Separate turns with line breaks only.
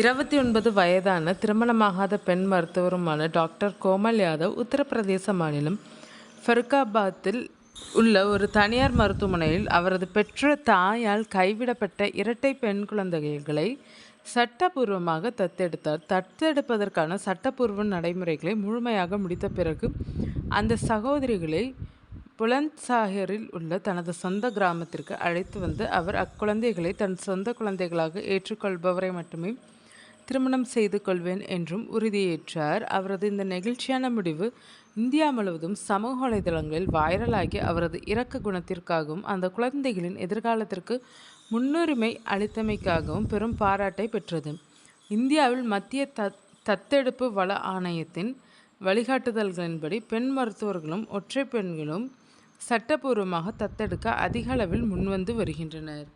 29 வயதான திருமணமாகாத பெண் மருத்துவருமான டாக்டர் கோமல் யாதவ் உத்தரப்பிரதேச மாநிலம் ஃபருக்காபாத்தில் உள்ள ஒரு தனியார் மருத்துவமனையில் அவரது பெற்ற தாயால் கைவிடப்பட்ட இரட்டை பெண் குழந்தைகளை சட்டபூர்வமாக தத்தெடுத்தார். தத்தெடுப்பதற்கான சட்டப்பூர்வ நடைமுறைகளை முழுமையாக முடித்த பிறகு அந்த சகோதரிகளை புலந்த்சாகரில் உள்ள தனது சொந்த கிராமத்திற்கு அழைத்து வந்து அவர் அக்குழந்தைகளை தன் சொந்த குழந்தைகளாக ஏற்றுக்கொள்பவரை மட்டுமே திருமணம் செய்து கொள்வேன் என்றும் உறுதியேற்றார். அவரது இந்த நெகிழ்ச்சியான முடிவு இந்தியா முழுவதும் சமூக வலைதளங்களில் வைரலாகி அவரது இரக்க குணத்திற்காகவும் அந்த குழந்தைகளின் எதிர்காலத்திற்கு முன்னுரிமை அளித்தமைக்காகவும் பெரும் பாராட்டை பெற்றது. இந்தியாவில் மத்திய தத்தெடுப்பு வள ஆணையத்தின் வழிகாட்டுதல்களின்படி பெண் மருத்துவர்களும் ஒற்றை பெண்களும் சட்டப்பூர்வமாக தத்தெடுக்க அதிக அளவில் முன்வந்து வருகின்றனர்.